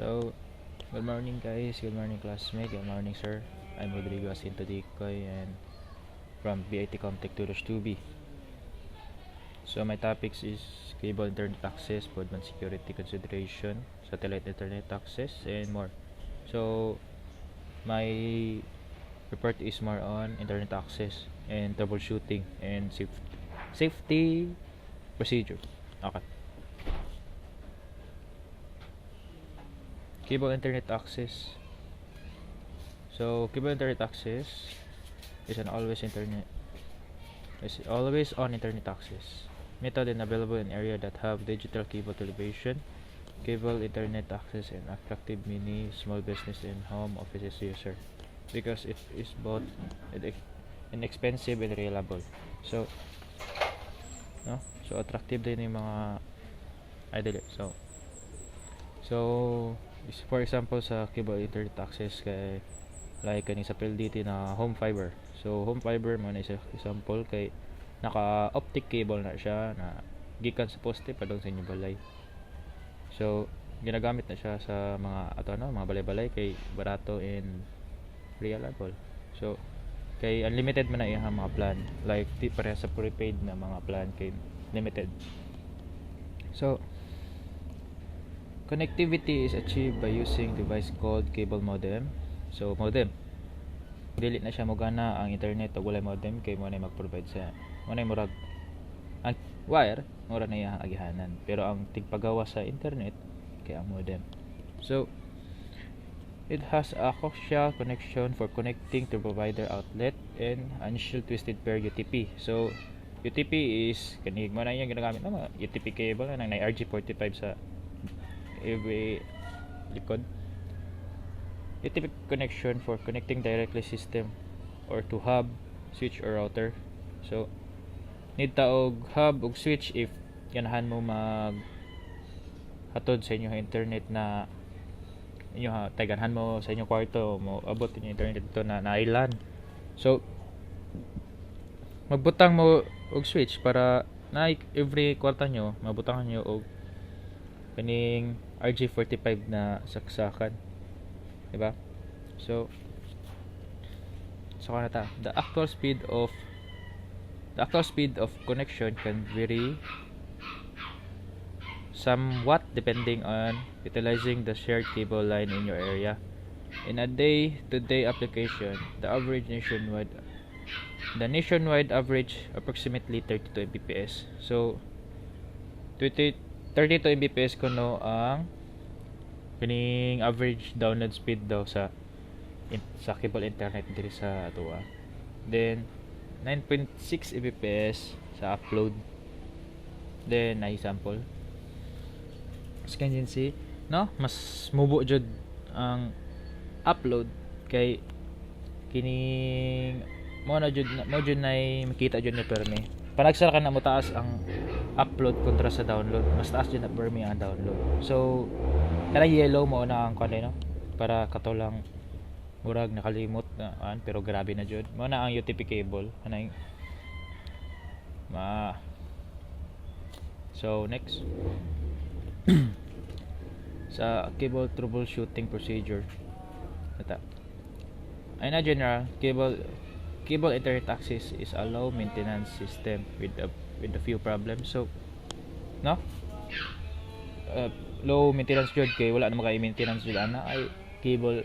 So, good morning guys, good morning classmate, good morning sir. I'm Rodrigo Asinto Dicoy and from BIT Comtech Tulos 2B. So, my topics is cable internet access, broadband security consideration, satellite internet access, and more. So, my report is more on internet access and troubleshooting and safety procedure. Okay. Cable internet access. So, cable internet access is an always on internet access method and available in area that have digital cable television, cable internet access, and attractive mini small business and home offices user because it is both inexpensive and reliable. So, no? So, attractive din yung mga idol. So, for example, sa cable internet access kay like kani sa PLDT na home fiber. So home fiber mo na isa example kay naka optic cable na siya na gikan sa poste padong sa inyong balay. So ginagamit na siya sa mga balay-balay kay barato and reliable. So kay unlimited man na iyang mga plan like di pareha sa prepaid na mga plan kay limited. So connectivity is achieved by using device called cable modem. So modem dili na siya mogana ang internet ug walay modem kay mo na mag-provide sa mo na murag ang wire mura na iyang agihanan pero ang tigpagawa sa internet kay ang modem. So it has a coaxial connection for connecting to provider outlet and unshield twisted pair UTP. So UTP is kani mo na iyang ginagamit na UTP cable na nang RG45 sa every likod. UTP connection for connecting directly system or to hub, switch or router. So need ta og hub ug switch if ganahan mo mag hatod sa inyong internet na inyo taganhan mo sa inyong kwarto mo abot inyong internet dito na island. So magbutang mo og switch para na every kwarta nyo mabutangan nyo og kaning RG45 na saksakan, diba? So kanata the actual speed of connection can vary somewhat depending on utilizing the shared cable line in your area. In a day-to-day application, the nationwide average approximately 32 Mbps. So 32 Mbps kuno ang kining average download speed daw sa cable internet diri sa atua. Then 9.6 Mbps sa upload. Then na sample. As can you see, no? Mas mubo jud ang upload kay kining mo jud nay makita jud ni permi. Panagsara ka na mo taas ang upload kontra sa download, mas taas jud na permi ang download. So kana yellow mo na ang kanay no para katulang murag nakalimot na pero grabe na jud mo na ang UTP cable kanay So next sa cable troubleshooting procedure ata in a general cable internet access is a low maintenance system with a few problems. So no low maintenance jud kay wala na maka-maintenance jud ana ay cable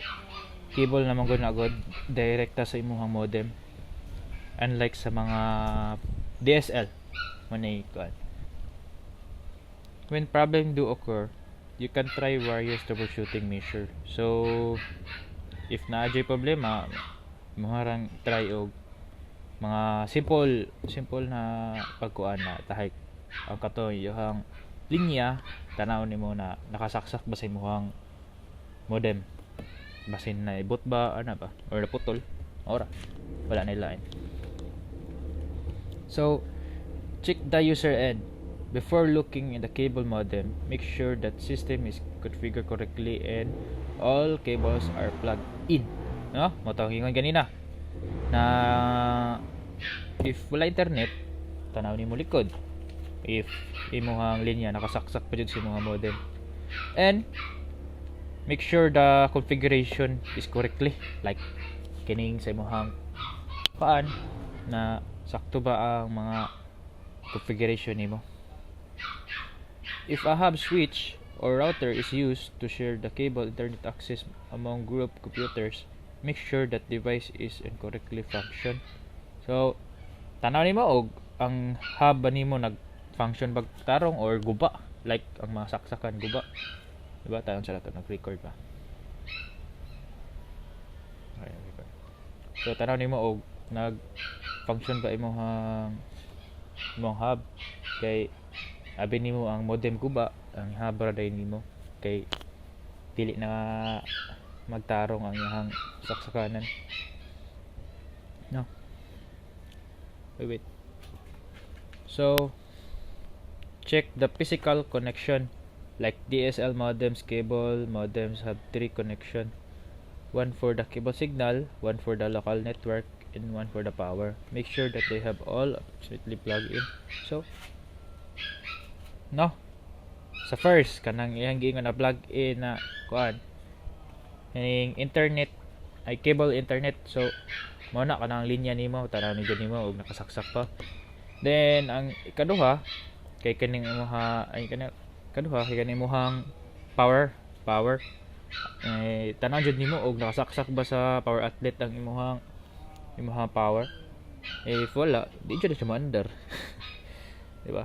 naman gud na god direkta sa imong modem unlike sa mga DSL manay kuan. When problem do occur, you can try various troubleshooting measure. So if naadjay problema muharang try og mga simple na pagkuan na tahay ang kato yung linya tanaw nimo na nakasaksak ba sa imong modem basin na ibot ba ba or naputol ora wala na line. So check the user end before looking in the cable modem. Make sure that system is configured correctly and all cables are plugged in, no? Mo tawag ingon ganina na if wala internet tanaw nimo likod if imong linya nakasaksak pa jud sa imong modem and make sure the configuration is correctly, like kining sa imong paan na sakto ba ang mga configuration nimo. If a hub switch or router is used to share the cable internet access among group computers, make sure that device is incorrectly function. So tanaw nimo og ang hub ba nimo nag-function bag tarong or guba, like ang mga saksakan guba, diba? Tayon sila to nag-record pa. Okay, record. So tanaw nimo og nag-function ba imong hub, kay abi nimo ang modem guba, ang hub ra day nimo kay dili na magtarong ang iyang saksakanan. No. Wait. So check the physical connection, like DSL modems cable. Modems have 3 connection, one for the cable signal, one for the local network, and one for the power. Make sure that they have all absolutely plugged in. So no, sa first kanang iyang giingon na plug in na kuan ning internet ay cable internet, so mo na kanang linya nimo tanaw ni gani mo og nakasaksak pa. Then ang ikaduha kay kaning imong kaduha kay kaning imong power tanaw jud nimo og nakasaksak ba sa power outlet ang imong power. If wala, di jud siya under. Diba?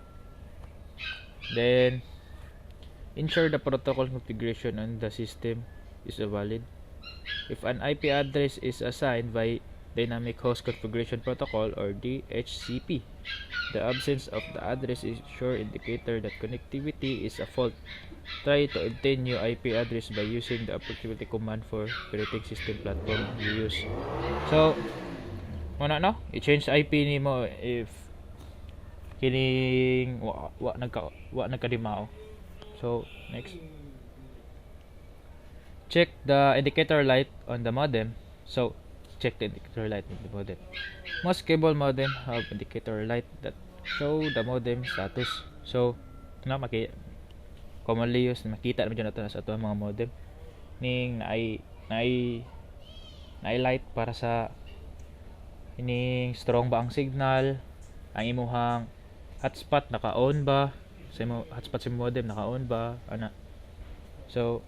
Then ensure the protocol configuration on the system is valid. If an IP address is assigned by Dynamic Host Configuration Protocol or DHCP, the absence of the address is sure indicator that connectivity is a fault. Try to obtain new IP address by using the appropriate command for operating system platform you use. So muna no, i-change IP nimo if kining wa nagkadimao. So next, check the indicator light on the modem. So check the indicator light on the modem. Most cable modem have indicator light that show the modem status. So na commonly used, makita naman dyan sa ato mga modem ning naay light para sa ining strong ba ang signal, ang imuhang hotspot naka-on ba sa imo hotspot sa modem, naka-on ba ana. So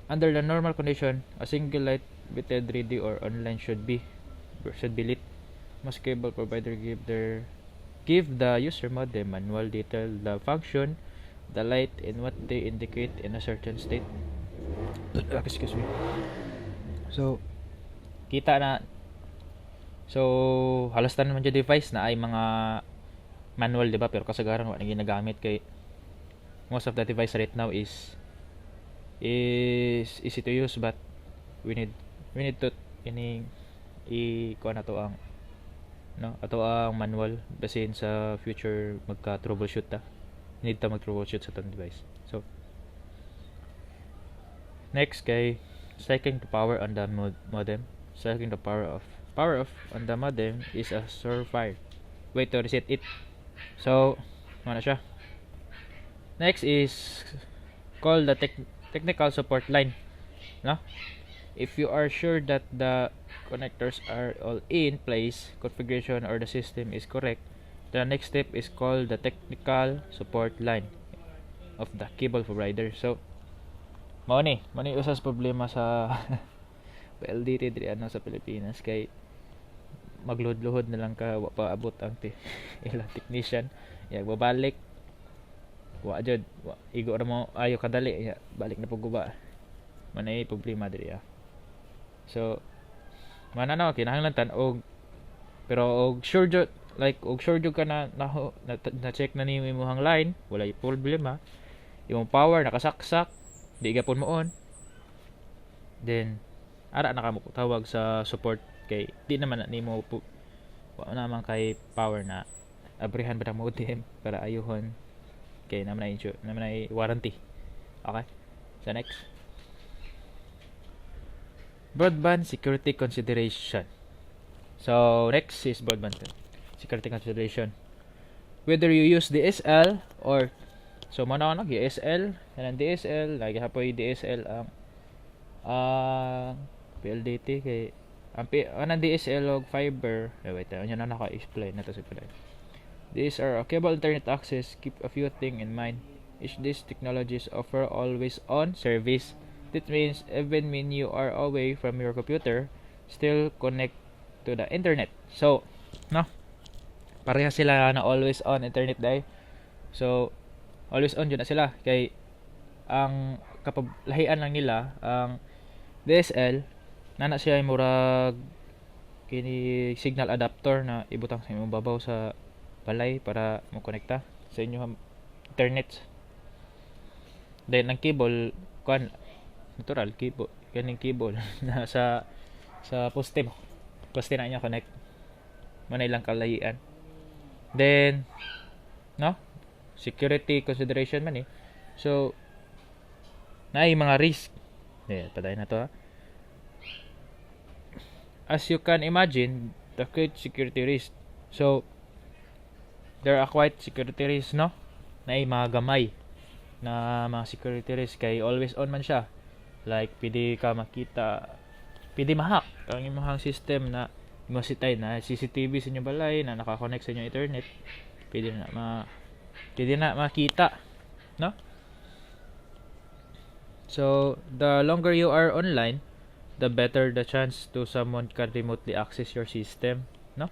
under the normal condition, a single light bitted ready or online should be lit. Most cable provider give the user modem manual detail the function, the light, and what they indicate in a certain state. Excuse me. So kita na, so halos tanan man yung device na ay mga manual, diba? Pero kasagaran wala na ginagamit kay most of the device right now is easy to use, but we need to kuha na to ang ato ang manual basin sa future magka troubleshoot need ta mag troubleshoot sa tong device. So next kay striking the power on the modem. Striking the power off on the modem is a surefire way to reset it. So ano siya. Next is call the technical support line. No? If you are sure that the connectors are all in place, configuration or the system is correct, the next step is call the technical support line of the cable provider. So mao ni usas problema sa PLDT diri sa Pilipinas kay magluhod-luhod na lang ka wa pa abot ang ilang technician babalik wa jud igo ra mo ayo kadali balik na pug guba manay problema diri. So mananaw kinahanglan og pero og sure jud ka na check na nimo imong line, walay problema, imong power nakasaksak di gapon mo on, then ara na ka mo tawag sa support kay di naman nimo wa naman kay power na abrihan ba mo modem para ayuhon kay naman ay warranty. Okay, so next, broadband security consideration. So next is broadband security consideration. Whether you use DSL or so muna DSL, kanang DSL lagi hapoy DSL ang PLDT kay ang DSL og fiber. Wait, ano na naka-explain na to si Pilay. These are cable internet access. Keep a few things in mind. Each these technologies offer always on service. That means even when you are away from your computer, still connect to the internet. So, no? Pareha sila na always on internet dai. So, always on jud na sila kay ang kapablahian lang nila ang DSL nana siya ay murag kini signal adapter na ibutang sa imong babaw sa balay para mo konekta sa inyong internet. Then ang cable kuan natural cable kaning cable na sa poste mo. Poste na niya connect. Manay lang kalayian. Then no? Security consideration man eh. So naay mga risk. Padayon na to ha. As you can imagine, the great security risk. So, there are quite security risk, no? Naay mga gamay na mga security risk kay always on man siya. Like, pwede ka makita, pwede ma-hack ang imong system na imasitay na CCTV sa inyong balay na nakakonect sa inyong internet. Pwede na makita, no? So, the longer you are online, the better the chance to someone can remotely access your system, no?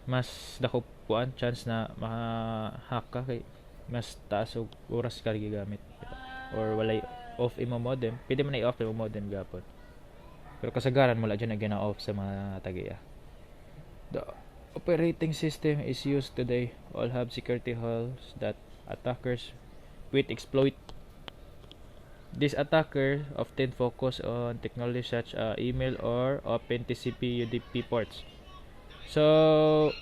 Mas dako puan chance na ma-hack ka kay mas taas og oras ka gigamit or walay off imo modem. Pwede man i-off imo modem gapon. Pero kasagaran mo la dyan na gina-off sa mga tagiya. The operating system is used today. All have security holes that attackers with exploit. These attackers often focus on technology such as email or open TCP UDP ports. So,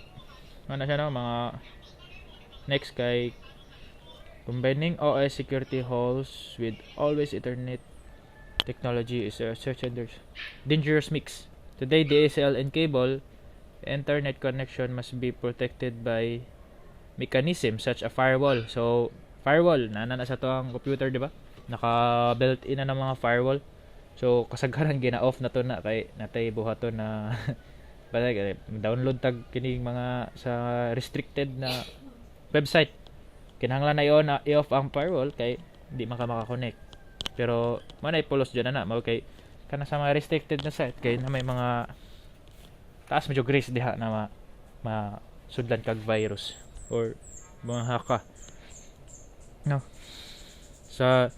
ano siya no? Mga next kay combining OS security holes with always internet technology is such a dangerous mix. Today, DSL and cable internet connection must be protected by mechanisms such as firewall. So, firewall, na sa to ang computer, di ba? Naka built-in na ng mga firewall. So kasagaran gina-off na to na kay natay buhaton na basta download tag kining mga sa restricted na website. Kinahanglan na iyon na i-off ang firewall kay di maka-connect. Pero manay pulos dyan na mao kay kana sa mga restricted na site kay na may mga taas medyo grace diha na sudlan kag virus or mga haka. No. Sa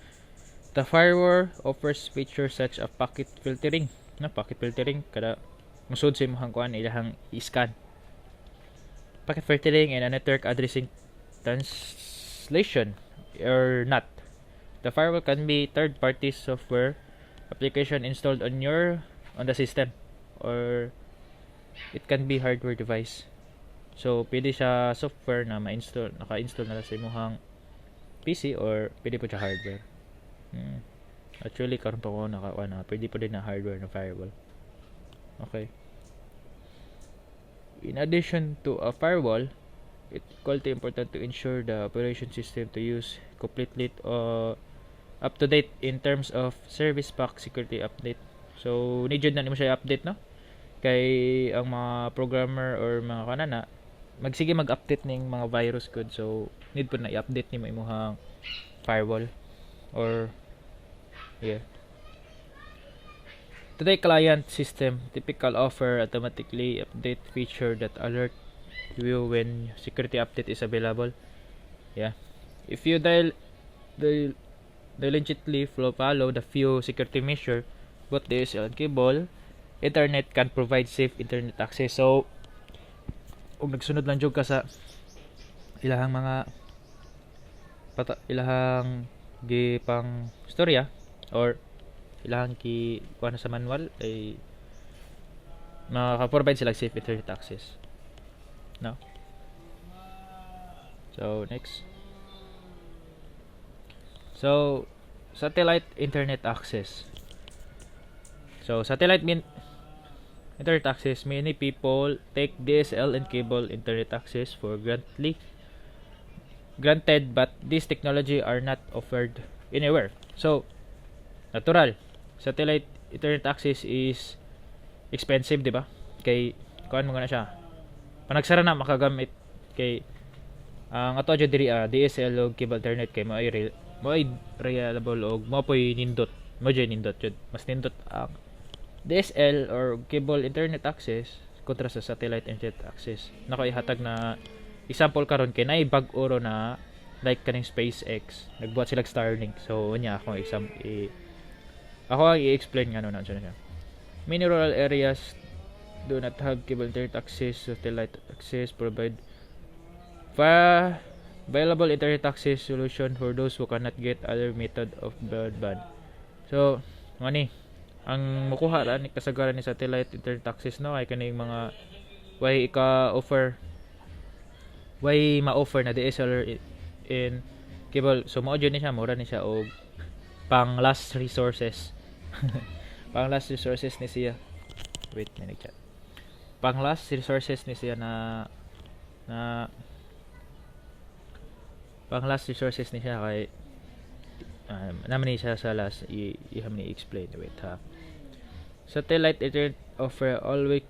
the firewall offers features such as packet filtering. Packet filtering kada musud sa imong kuan ilahang i-scan. Packet filtering and a network addressing translation or not. The firewall can be third-party software application installed on the system or it can be hardware device. So pwede siya software na naka-install na sa imong PC or pwede po siya hardware. Actually karon pa ko pwede po din na hardware na firewall. Okay. In addition to a firewall, it's quite important to ensure the operation system to use completely up to date in terms of service pack security update. So need na nimo siya i-update no? Kay ang mga programmer or mga kanana magsige mag-update ning mga virus code. So need po na i-update nimo imong firewall or Today, client system typical offer automatically update feature that alert you when security update is available. If you diligently follow the few security measure, both DSL and cable internet can provide safe internet access. So, kung nagsunod lang jud ka sa ilahang mga ilahang gipang storya or ilahang kuha sa manual ay makaka-provide sila safe internet access. No? So, next. So, satellite internet access. So, satellite internet access, many people take DSL and cable internet access for granted, but this technology are not offered anywhere. So, natural satellite internet access is expensive, di ba? Kay kuan mo na siya. Panagsara na makagamit kay ang ato adyo diri DSL og cable internet kay mo ay reliable og mo poy nindot. Mo jay nindot jud. Mas nindot ang DSL or cable internet access kontra sa satellite internet access. Nako ihatag na example karon kay naay bag-o ro na like kaning SpaceX nagbuhat sila Starlink. So unya ako ako ang i-explain nga na siya. Many rural areas do not have cable internet access. Satellite access provide available internet access solution for those who cannot get other method of broadband. So ngani ang makuha ra ni kasagaran ni satellite internet access no ay kaning mga way ma-offer na DSLR in cable. So mao jud ni siya, mura ni siya og pang last resources. Pang last resources ni siya. Wait, may nag-chat. Pang last resources ni siya na pang last resources ni siya kay naman ni siya sa last i-ham ni explain. Wait ha. Satellite internet offer always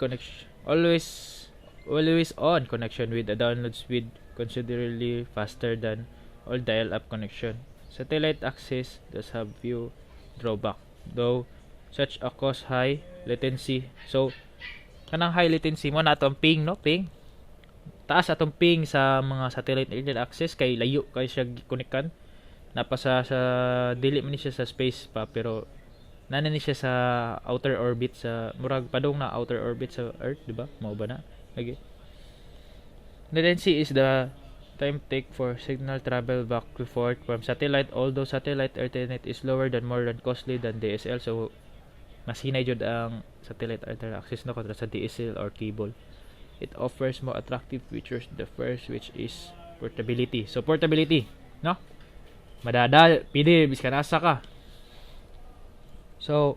on connection with a download speed considerably faster than all dial-up connection. Satellite access does have few drawback, though such a cause high latency. So kanang high latency mo na atong ping, no? Ping. Taas atong ping sa mga satellite internet access kay layo kay siya gikonektan. Napasa sa dili man ni siya sa space pa pero nana ni siya sa outer orbit sa murag padong na outer orbit sa Earth, di ba? Mao ba na? Okay. Latency is the time take for signal travel back and forth from satellite. Although satellite internet is lower than more than costly than DSL, so mas hinay jud ang satellite internet access no kontra sa DSL or cable. It offers more attractive features. The first which is portability. So portability, no? Madada, pili biskan asa ka. So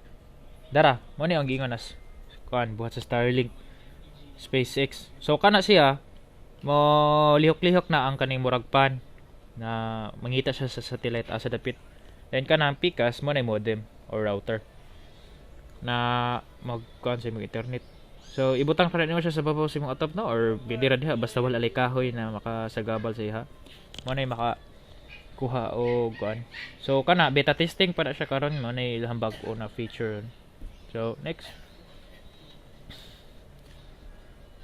dara, mo ni ang gingon as kuan buhat sa Starlink, SpaceX. So kana siya mo lihok-lihok na ang kaning murag pan na mangita siya sa satellite asa dapit. Then kanang pikas mo na modem or router na mag-kuan sa imong internet. So ibutang pa rin mo siya sa babaw sa imong atop no or bidira diha basta wala lay kahoy na makasagabal sa iha. Mo na maka kuha o kuan. So kana beta testing pa na siya karon mo na ilahang bag-o na feature. So next,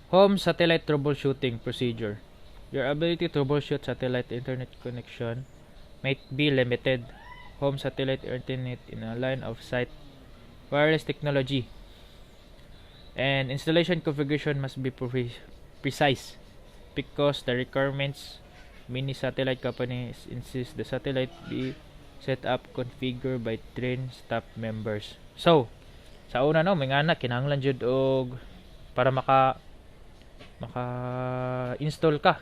home satellite troubleshooting procedure. Your ability to troubleshoot satellite internet connection might be limited. Home satellite internet in a line of sight wireless technology and installation configuration must be precise because the requirements many satellite companies insist the satellite be set up configured by trained staff members. So sa una no may ngana kinahanglan jud og para maka-install ka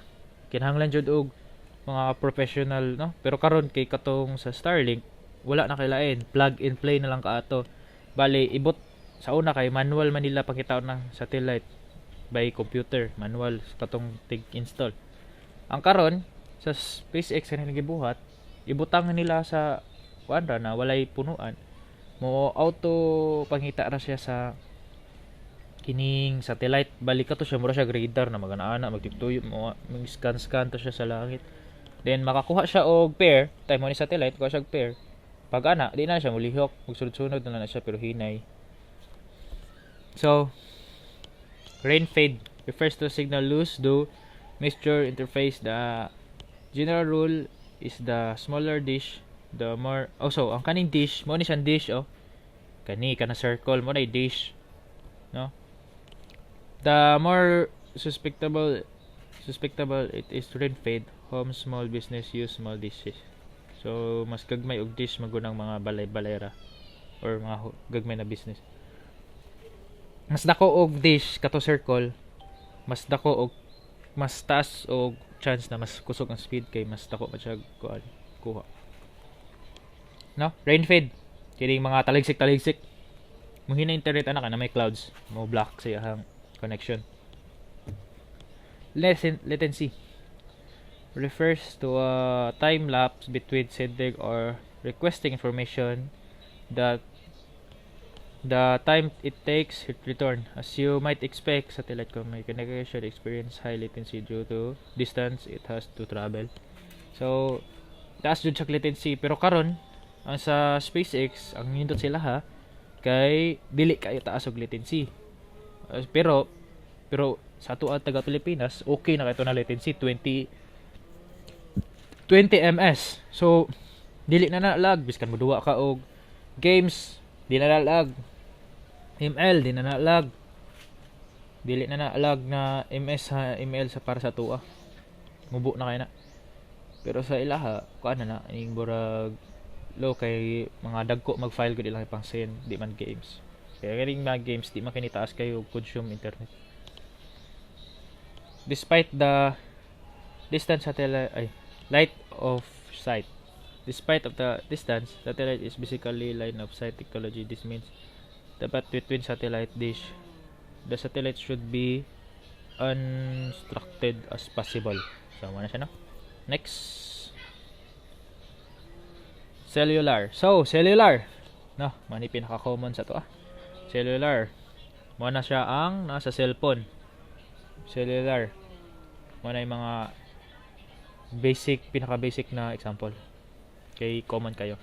kinahanglan jud og mga professional no pero karon kay katong sa Starlink wala na kailain plug and play na lang kaato bali ibot sa una kay manual man nila pakitaon ng satellite by computer manual katong tig-install. Ang karon sa SpaceX kanang gibuhat ibutang nila sa kuan na walay punuan mo auto pangita ra siya sa kining satellite balik ka to siya mura siya radar na magana-ana magtugtuyo mo scan to siya sa langit then makakuha siya og pair time mo ni satellite kuha siya og pair pag ana di na siya mulihok magsunod-sunod na siya pero hinay. So rain fade refers to signal loss though mixture interface. The general rule is the smaller dish the more also ang kaning dish mo ni siyang dish kani kana circle mo na dish no. The more suspectable it is to rain fade. Home small business use small dishes. So mas gagmay og dish magunang mga balay-balayra or mga gagmay na business. Mas dako og dish kato circle, mas dako og mas taas og chance na mas kusog ang speed kay mas dako pa siya kuha. No? Rain fade. Kining mga taligsik. Muhina internet ana na may clouds, mo block sa iyang connection. Latency refers to a time lapse between sending or requesting information that the time it takes to return. As you might expect, satellite communication experience high latency due to distance it has to travel. So, taas jud sa latency, pero karon ang sa SpaceX, ang nindot sila ha, kay dili kayo taas og latency. Pero sa ato taga Pilipinas, okay na kayo na latency 20 ms. So dili na nalag biskan moduwa ka og games, di na nalag. ML di na nalag. Dili na nalag na ML sa para sa tuwa. Mubo na kay na. Pero sa ilaha, kuan na ining burag low kay mga dagko mag-file gud ilang ipang send, di man games. Kaya kaning mga games di man kinitaas kayo consume internet. Despite the distance light of sight. Despite of the distance, satellite is basically line of sight technology. This means the path between satellite dish, the satellite should be unobstructed as possible. So, ano siya no? Next. Cellular. So, cellular. No, mani pinaka-common sa to Cellular. Mo na siya ang nasa cellphone. Cellular. Mo na yung mga pinaka-basic na example. Okay, common kayo.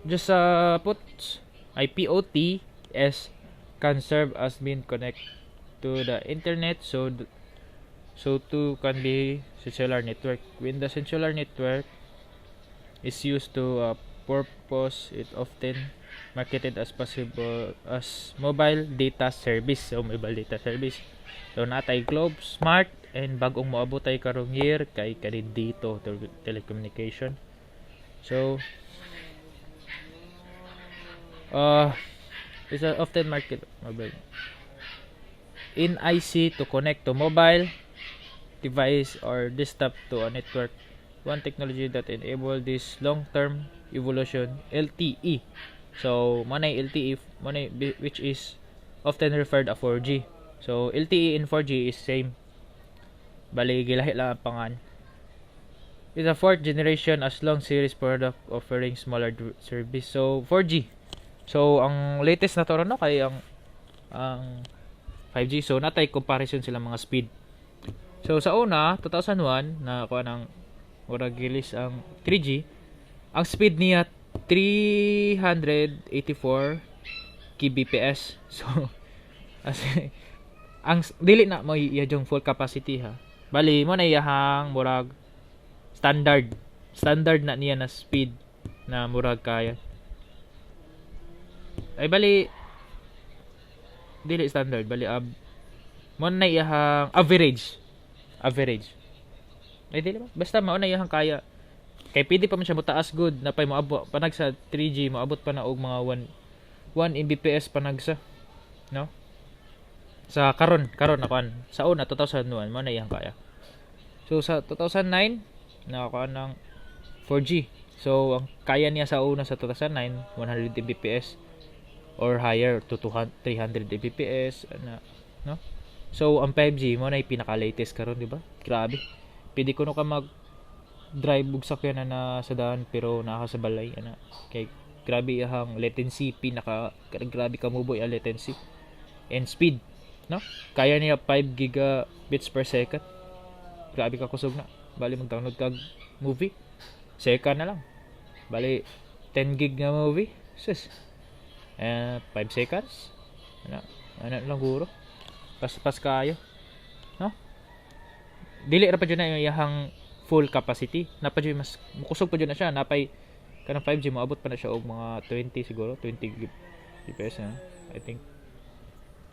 Just put IPOTS can serve as being connect to the internet, so too can be cellular network. When the cellular network is used to purpose, it often marketed as possible as mobile data service. So mobile data service. So natay Globe Smart and bagong moabot ay karong year kay dito telecommunication. So is often market mobile in IC to connect to mobile device or desktop to a network. One technology that enable this long-term evolution, LTE. So manay LTE which is often referred as 4G. So LTE and 4G is same. Bali gilahi lang ang pangan. It's a fourth generation as long series product offering smaller service. So 4G. So ang latest na to no kay ang 5G. So natay comparison sila mga speed. So sa una 2001 na kuha ng murag release ang 3G. Ang speed niya 384 kbps. So as ang dili na mo iyang full capacity ha. Bali mo na iyahang murag standard na niya na speed na murag kaya. Ay bali dili standard, bali mo na iyahang average. Ay dili ba? Basta mao na iyahang kaya. Kay pwede pa man siya motaas good na pay moabot panag sa 3G moabot pa na og mga 1 Mbps panagsa. No? Sa karon na kuan. Sa una 2001 mo na iyang kaya. So sa 2009 nakakuha ng 4G. So ang kaya niya sa una sa 2009 100 Mbps or higher to 300 Mbps no? So ang 5G mo na pinaka latest karon, di ba? Grabe. Pwede ko no ka mag drive ug sakyanan na sa daan pero naka sa balay kay grabe ang latency grabe ka muboy ang latency and speed, no? Kaya niya 5 gigabits per second. Grabe ka kusog na. Bali mag-download kag movie second na lang. Bali 10 gig na movie sus 5 seconds ano lang guro pas kayo, no? Dili ra pa jud na iyang full capacity. Napay mas kusog pa jud na siya. Napay kanang 5G moabot pa na siya og mga 20 siguro, 20 Gbps I think.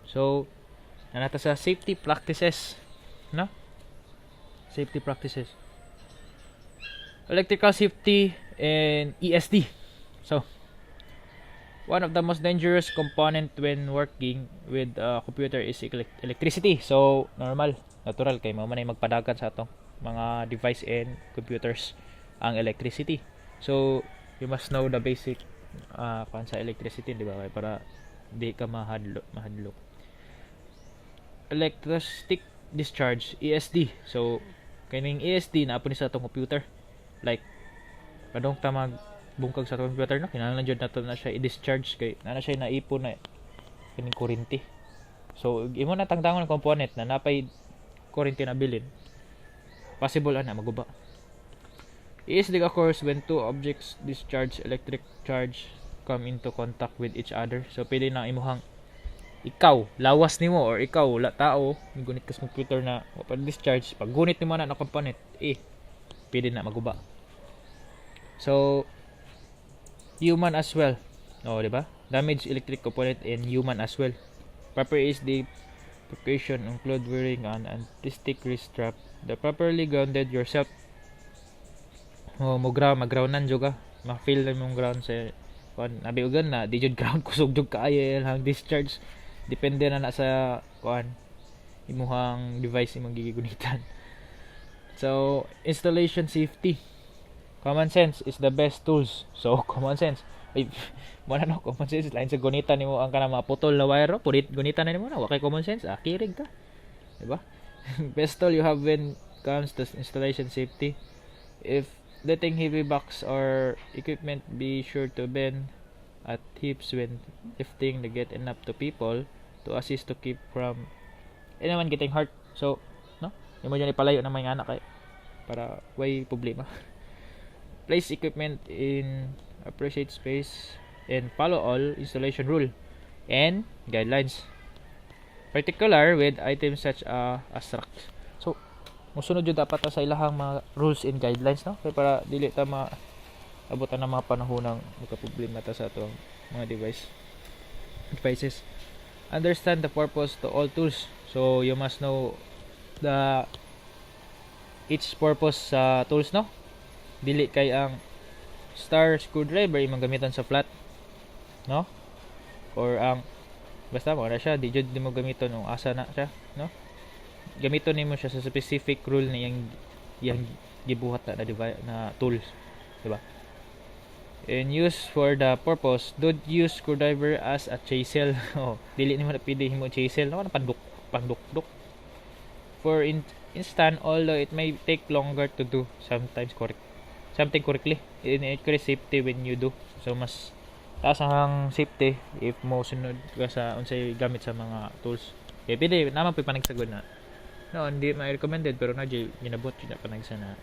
So nanata sa safety practices, no? Safety practices. Electrical safety and ESD. So one of the most dangerous component when working with a computer is electricity. So natural kay mao man ay magpadagan sa atong mga device and computers ang electricity. So you must know the basic sa electricity, di ba? Para di ka mahadlok. Electrostatic discharge, ESD. So kining ESD na ni sa atong computer. Like padong ta bungkag sa computer na kinahanglan jud nato na siya i-discharge kay na siya naipon na kining kuryente. So imo na tangtangon ang component na napay kuryente na bilin. Possible ana maguba. Easily occurs when two objects discharge electric charge come into contact with each other. So pwede na imuhang ikaw lawas nimo or ikaw tao gunit ka sa computer na pag discharge pag gunit nimo na component pwede na maguba. So human as well. Di ba? Damage electric component in human as well. Proper is the precaution include wearing an anti-stick wrist strap. The properly grounded yourself. Mag-groundan juga. Ma-feel na mong ground sa nabiugan na di jud ground kusog jud kaayo hang discharge. Depende na sa imuhang device imong gigunitan. So installation safety. Common sense is the best tools. So common sense. Common sense lain sa gunitan nimo ang kanang mga putol na wire, pudit gunitan na nimo na wa kay common sense, kirig ka. Diba? Best tool you have when comes to installation safety. If letting heavy box or equipment, be sure to bend at hips when lifting to get enough to people to assist to keep from anyone getting hurt. So, no? Imo dyan ipalayo na may anak kay para way problema. Place equipment in appropriate space and follow all installation rule and guidelines. Particular with items such as racks. So, musunod jud dapat sa ilahang mga rules and guidelines, no? Kaya para dili ta abutan ng mga panahon ng magka-problema ta sa atong mga devices. Understand the purpose to all tools. So, you must know the each purpose sa tools, no? Dili kay ang star screwdriver imong gamiton sa flat, no? Or ang basta mo na siya di jud mo gamiton ang asa na siya, no? Gamiton nimo siya sa specific rule na yang gibuhat na device na tools, di ba? And use for the purpose, don't use screwdriver as a chisel. Dili nimo na pili himo chisel, no? Panduk. For instance, although it may take longer to do something correctly, it increase safety when you do. So mas taas ang safety if mo sunod ka sa unsay gamit sa mga tools. Kaya pwede naman panagsagod na no, hindi ma-recommended pero na ginabot yun na panagsa na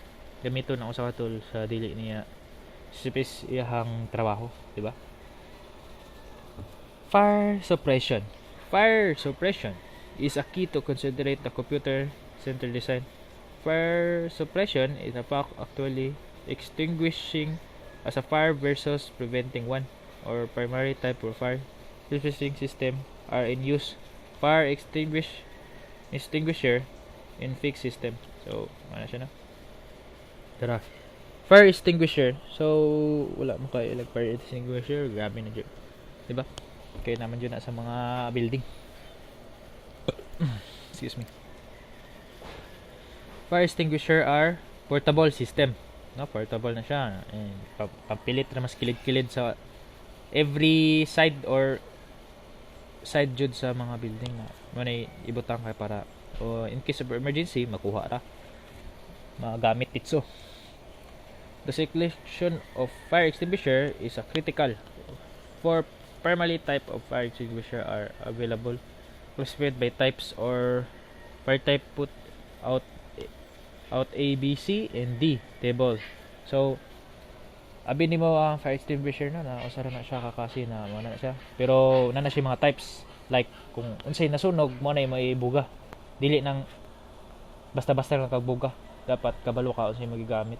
gamiton ang usa ka tool sa dili niya space iyang trabaho, di ba? Fire suppression is a key to considerate the computer center design. Fire suppression is a fact actually extinguishing as a fire versus preventing one, or primary type of fire suppressing system are in use. Fire extinguisher in fixed system. So, ano siya na? Tara. Fire extinguisher. So, wala mo kayo fire extinguisher. Grabe na dyan. Diba? Kaya naman dyan na sa mga building. Excuse me. Fire extinguisher are portable system. No, portable na siya. And papilit na mas kilid-kilid sa every side or side jud sa mga building na manay ibutang kay para in case of emergency makuha ra magamit itso. The selection of fire extinguisher is a critical. For primary type of fire extinguisher are available classified by types or fire type put out A, B, C, and D table. So, abi nimo ang fire extinguisher na usara na siya kakasi na mo na siya. Pero na siya mga types like kung unsay nasunog mo na may buga. Dili nang basta-basta lang kagbuga. Dapat kabalo ka unsay magigamit.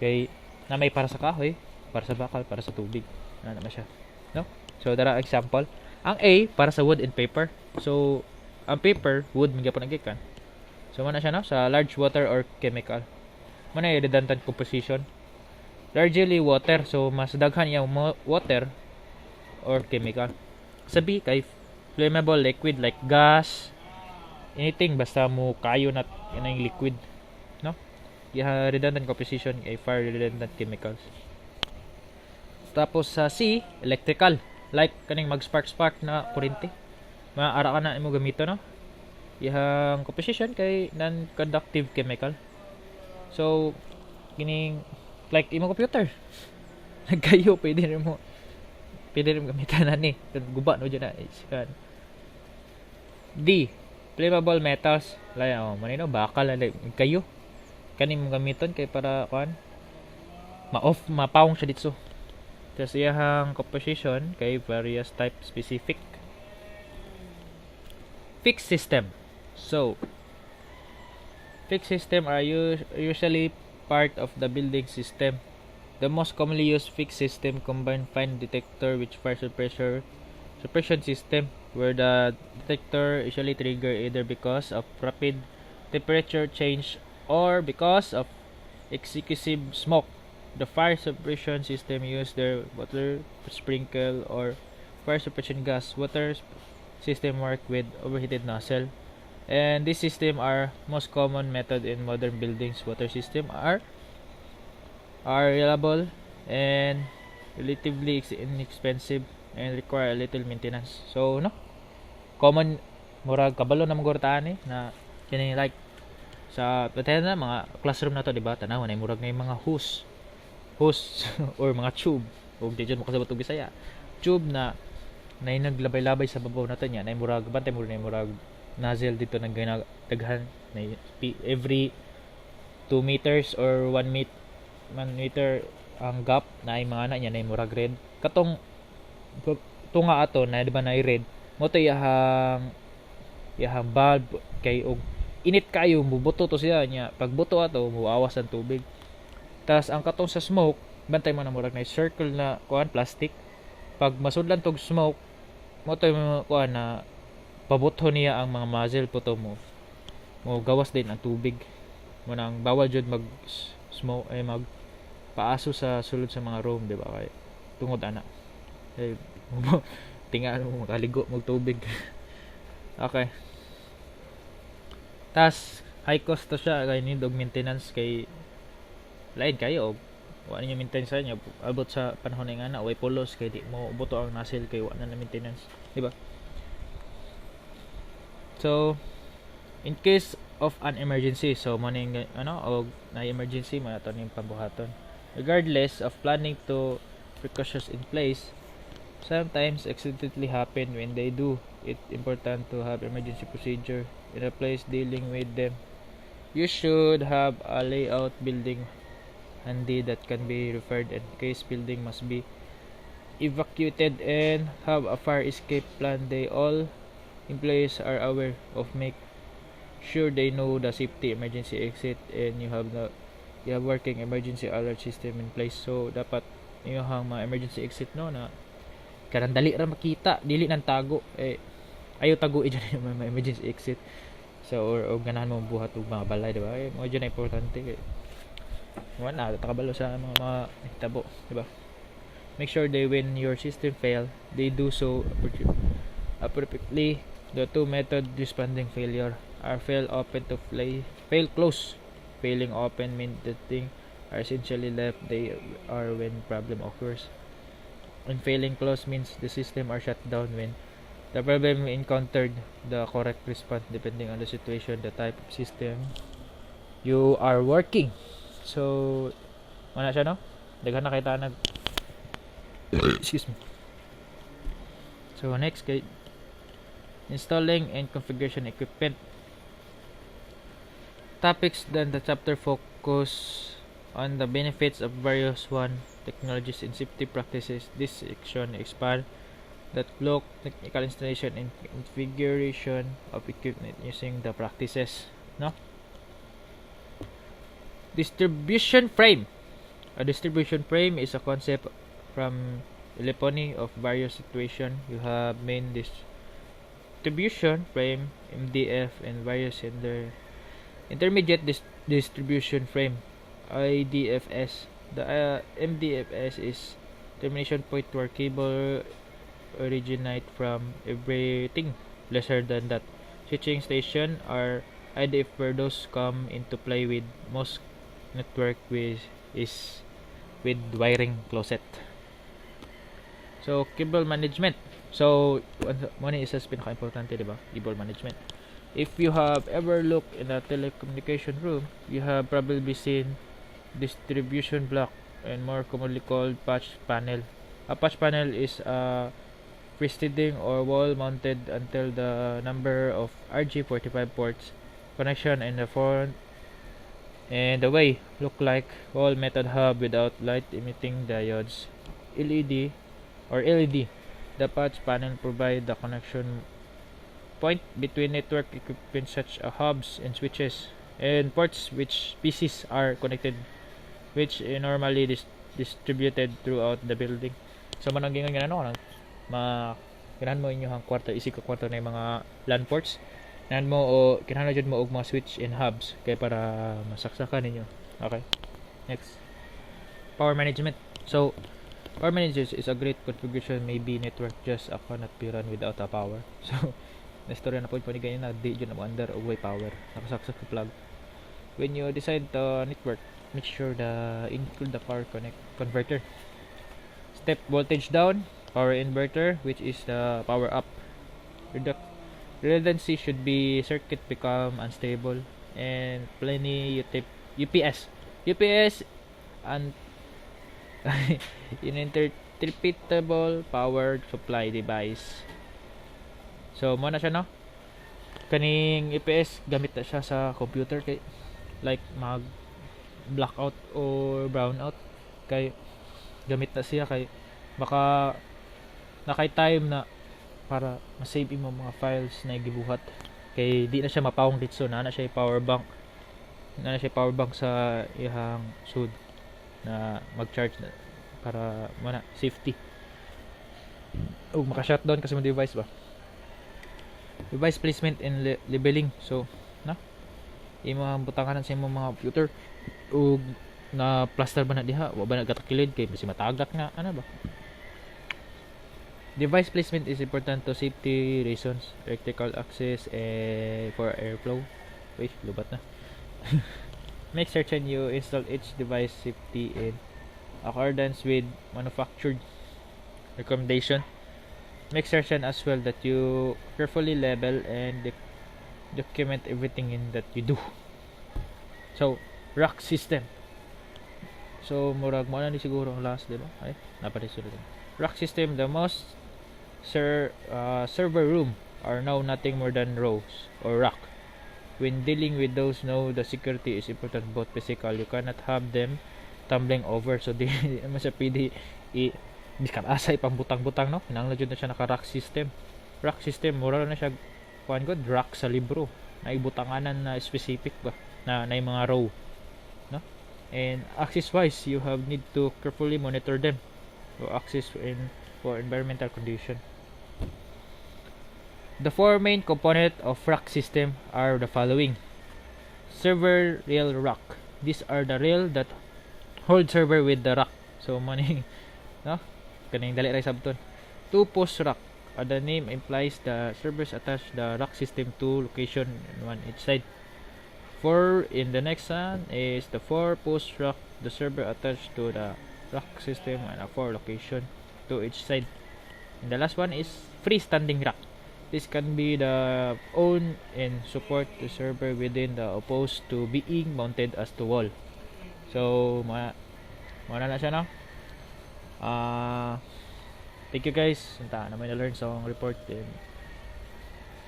Kay na may para sa kahoy, para sa bakal, para sa tubig. Na siya. No? So, dara example. Ang A para sa wood and paper. So, ang paper, wood magyapon ang gikan. So, mana siya no? Sa large water or chemical. Mana yung redundant composition. Largely water. So, mas daghan yung water or chemical. Sa B, kay flammable liquid like gas, anything, basta mo kayo na yung liquid. No? Yung redundant composition ay fire redundant chemicals. Tapos sa C, electrical. Like, kaning mag-spark na kuryente. Maara ka na mo gamito, no? Yang composition kay non-conductive chemical. So, kining like imong computer. Nagkayo, pwede rin gamitan na ni. Guba no dyan na. D. Flammable metals. Laya, manino, bakal na kayo. Kani mong gamiton kay para kuan mapawong siya dito. Tapos iyahang composition kay various type specific. Fixed system. So, fixed system are usually part of the building system. The most commonly used fixed system combine fine detector with fire suppression system, where the detector usually trigger either because of rapid temperature change or because of excessive smoke. The fire suppression system use their water sprinkle or fire suppression gas. Water system work with overheated nozzle, and this system are most common method in modern buildings. Water system are reliable and relatively inexpensive and require a little maintenance. So no, common murag kabalo na magurtaan na kini like sa patayan na mga classroom na to, di ba? Tanaw na murag na yung mga hose or mga tube o di dyan makasabot og Bisaya tube na naglabay-labay sa babaw nato niya na murag bantay mo na murag nozzle dito nagdaghan na every 2 meters or 1 meter ang gap na ay mga na niya na murag red katong tunga ato na di ba na red mo to yahang bulb kay og init kayo bubuto to siya niya pag buto ato muawas ang tubig. Tas ang katong sa smoke bantay mo na murag na circle na kuan plastic pag masudlan tog smoke mo to kuan na pabuto niya ang mga muzzle puto mo gawas din ang tubig mo nang bawal jud mag smoke ay mag paaso sa sulod sa mga room, di ba? Kay tungod ana tingaan mo makaligo mag tubig. Okay, tas high cost to siya kay need og maintenance kay lain kayo og wa ninyo maintenance sa inyo abot sa panahon nga na way pulos kay di mo buto ang nozzle kay wa na maintenance, di ba? So in case of an emergency, so mo ning og na emergency mo ato ning pambuhaton. Regardless of planning to precautions in place, sometimes accidentally happen. When they do, it's important to have emergency procedure in a place dealing with them. You should have a layout building handy that can be referred in case building must be evacuated and have a fire escape plan. They all employees are aware of. Make sure they know the safety emergency exit and you have working emergency alert system in place. So dapat iyong mga emergency exit no na kanang dali ra makita dili nang tago ayo tago diyan yung mga emergency exit. So or ganahan mo buhat og mga balay, di ba? Mo diyan importante kay wala takabalo sa mga hitabo, di ba? Make sure they when your system fail, they do so appropriately. The two method responding failure are fail open to fail close. Failing open means the thing are essentially left they are when problem occurs, and failing close means the system are shut down when the problem encountered. The correct response depending on the situation, the type of system you are working. So wala siya no, daghan na kita nag excuse me. So next kay installing and configuration equipment topics. Then the chapter focus on the benefits of various technologies and safety practices. This section expand that block technical installation and configuration of equipment using the practices. No? Distribution frame. A distribution frame is a concept from telephony of various situations. You have main distribution frame, MDF, and various intermediate distribution frame, IDFS. The MDFS is termination point where cable originate from. Everything lesser than that. Switching station are IDF where those come into play with most network with wiring closet. So cable management. So one isa sa pinaka-importante, di ba? Cable management. If you have ever looked in a telecommunication room, you have probably seen distribution block and more commonly called patch panel. A patch panel is a freestanding or wall-mounted until the number of RJ45 ports connection in the front and the way look like wall method hub without light emitting diodes. LED or LED. The patch panel provide the connection point between network equipment such as hubs and switches and ports which PCs are connected, which normally distributed throughout the building. So mananggingan nga ano kinahan mo inyong kwarto, isig ka kwarto na yung mga LAN ports, kinahan mo o kinahan jud mo og mga switch and hubs kay para masaksakan ninyo. Okay, next, power management. So power management is a great configuration. Maybe network just cannot be run without a power. So nastorya na po ni ganyan na di dyan na mo under o way power nakasaksak sa plug. When you decide the network, make sure the include the power converter, step voltage down, power inverter, which is the power up. Redundancy should be circuit become unstable, and plenty UPS and uninterpretable power supply device. So mo na siya, no, kaning UPS gamit na siya sa computer kay like mag blackout or brownout kay gamit na siya kay baka nakay time na para ma-save mo mga files na gibuhat kay di na siya mapawong ditso na siya power bank sa ihang sud na mag-charge na para mana safety ug maka-shutdown kasi mo device ba. Device placement and labeling. So na imong butangan sa imong mga computer ug na plaster ba na diha wa ba nagatakilid kay basi matagak na ano ba. Device placement is important to safety reasons, electrical access, and for airflow. Wait, lubat na. Make certain you install each device safety in accordance with manufactured recommendation. Make certain as well that you carefully label and document everything in that you do. So, rack system. So, murag mo na ni siguro ang last, diba? Ay, napadisulod. Rack system, the most server room are now nothing more than rows or rack. When dealing with those, know the security is important, both physical. You cannot have them tumbling over. So, di naman sa PD di ka asay pang butang-butang, no? Hinanglan jud na siya naka rack system. Rack system, mura na siya kuan god rack sa libro. Na ibutanganan na specific ba na yung mga row, no? And access wise, you have need to carefully monitor them. So, access for environmental condition. The four main components of rack system are the following. Server rail rack. These are the rail that hold server with the rack. So money, no? Kaning dali ra sabton. Two post rack. The name implies the servers attach the rack system to location on one each side. 4 in the next one is the 4 post rack. The server attached to the rack system and a 4 location to each side. And the last one is freestanding rack. This can be the own and support the server within the opposed to being mounted as the wall. So, mana na siya, no? Thank you guys. Unta na may na-learn sa akong report. And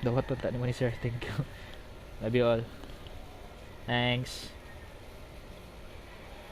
dawat punta ni mo ni sir. Thank you. Love you all. Thanks.